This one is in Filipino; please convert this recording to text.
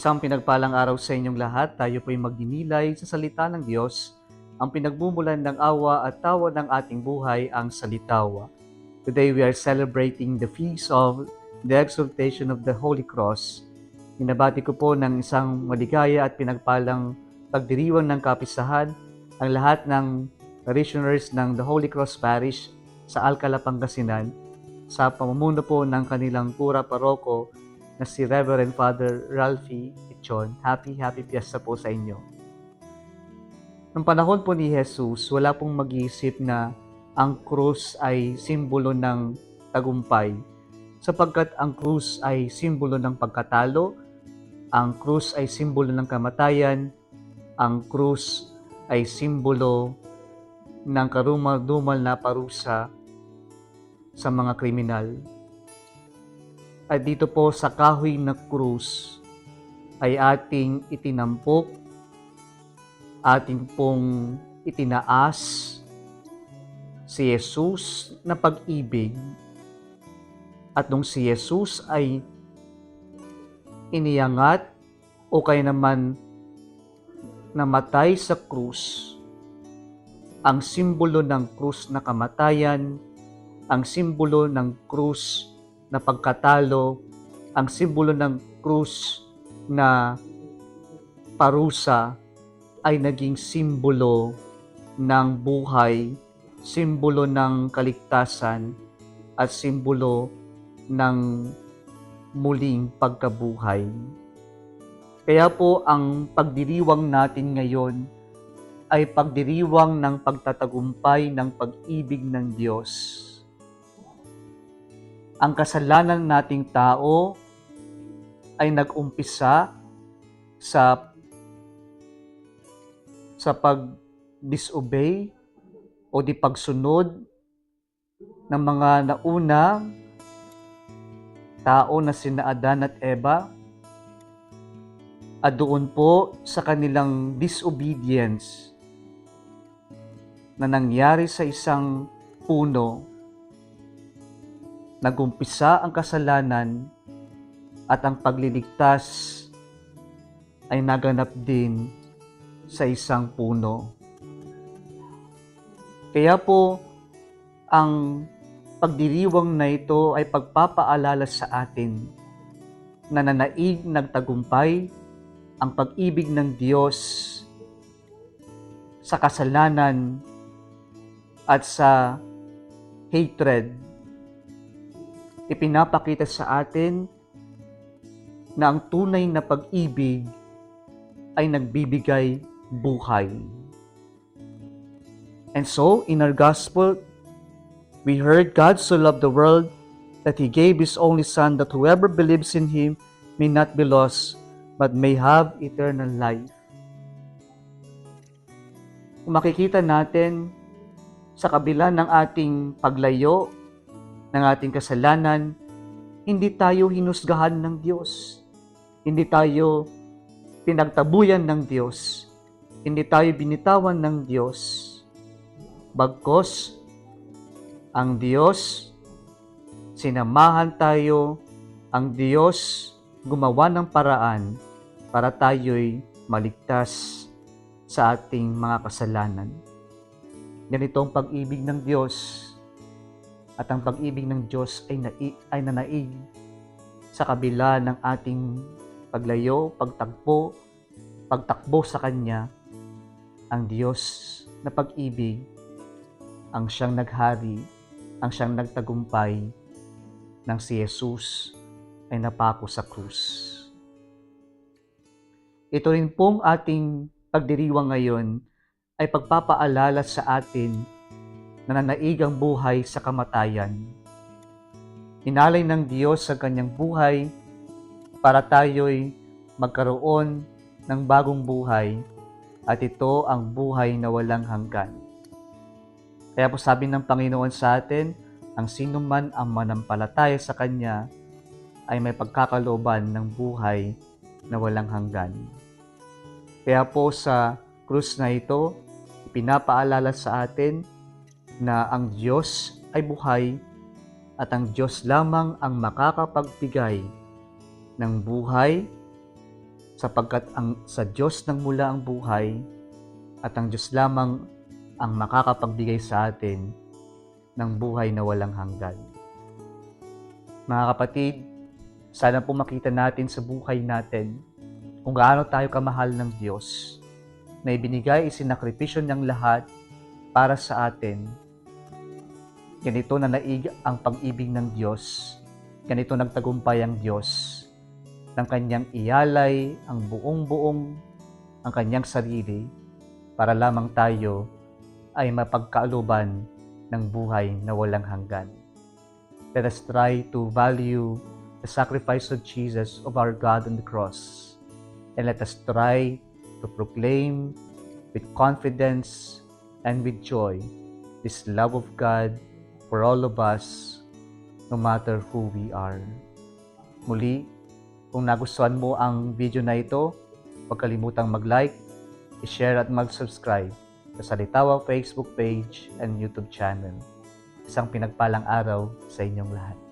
Isang pinagpalang araw sa inyong lahat. Tayo po'y magdinilay sa salita ng Diyos. Ang pinagmumulan ng awa at tawa ng ating buhay, ang salitawa. Today we are celebrating the feast of the exaltation of the Holy Cross. Minabati ko po ng isang maligaya at pinagpalang pagdiriwang ng kapistahan ang lahat ng parishioners ng the Holy Cross Parish sa Alcala, Pangasinan sa pamumuno po ng kanilang kura paroko na si Reverend Father Ralphie Pichon. Happy Fiesta po sa inyo. Noong panahon po ni Jesus, wala pong mag-iisip na ang krus ay simbolo ng tagumpay, sapagkat ang krus ay simbolo ng pagkatalo, ang krus ay simbolo ng kamatayan, ang krus ay simbolo ng karumal-dumal na parusa sa mga kriminal. At dito po sa kahoy na krus ay ating itinampok, ating pong itinaas si Jesus na pag-ibig. At nung si Jesus ay iniangat o kaya naman namatay sa krus, ang simbolo ng krus na kamatayan, ang simbolo ng krus na pagkatalo, ang simbolo ng krus na parusa ay naging simbolo ng buhay, simbolo ng kaligtasan, at simbolo ng muling pagkabuhay. Kaya po ang pagdiriwang natin ngayon ay pagdiriwang ng pagtatagumpay ng pag-ibig ng Diyos. Ang kasalanan nating tao ay nag-umpisa sa pag-disobey o di pagsunod ng mga naunang tao na sina Adan at Eva, at doon po sa kanilang disobedience na nangyari sa isang puno, nagumpisa ang kasalanan at ang pagliligtas ay naganap din sa isang puno. Kaya po, ang pagdiriwang na ito ay pagpapaalala sa atin na nanaig nagtagumpay ang pag-ibig ng Diyos sa kasalanan at sa hatred. Ipinapakita sa atin na ang tunay na pag-ibig ay nagbibigay buhay. And so, in our gospel, we heard God so loved the world that He gave His only Son, that whoever believes in Him may not be lost, but may have eternal life. Kung makikita natin, sa kabila ng ating paglayo, ng ating kasalanan, hindi tayo hinusgahan ng Diyos. Hindi tayo pinagtabuyan ng Diyos. Hindi tayo binitawan ng Diyos. Bagkus, ang Diyos, sinamahan tayo, ang Diyos gumawa ng paraan para tayo'y maligtas sa ating mga kasalanan. Ganito ang pag-ibig ng Diyos. At ang pag-ibig ng Diyos ay nanaig sa kabila ng ating paglayo, pagtakbo sa Kanya. Ang Diyos na pag-ibig, ang siyang naghari, ang siyang nagtagumpay nang si Jesus ay napako sa krus. Ito rin pong ating pagdiriwang ngayon ay pagpapaalala sa atin na nanaig ang buhay sa kamatayan. Inalay ng Diyos sa kanyang buhay para tayo'y magkaroon ng bagong buhay, at ito ang buhay na walang hanggan. Kaya po sabi ng Panginoon sa atin, ang sino man ang manampalataya sa Kanya ay may pagkakalooban ng buhay na walang hanggan. Kaya po sa krus na ito, pinapaalala sa atin na ang Diyos ay buhay at ang Diyos lamang ang makakapagbigay ng buhay sapagkat sa Diyos nang mula ang buhay at ang Diyos lamang ang makakapagbigay sa atin ng buhay na walang hanggan. Mga kapatid, sana po makita natin sa buhay natin kung gaano tayo kamahal ng Diyos na ibinigay isinakripisyo niyang lahat para sa atin. Ganito na naig ang pag-ibig ng Diyos, ganito nagtagumpay ang Diyos ng kanyang iyalay ang buong ang kanyang sarili para lamang tayo ay mapagkaaluban ng buhay na walang hanggan. Let us try to value the sacrifice of Jesus of our God on the cross, and let us try to proclaim with confidence and with joy this love of God for all of us, no matter who we are. Muli, kung nagustuhan mo ang video na ito, huwag kalimutang mag-like, i-share at mag-subscribe sa Salitawa Facebook page and YouTube channel. Isang pinagpalang araw sa inyong lahat.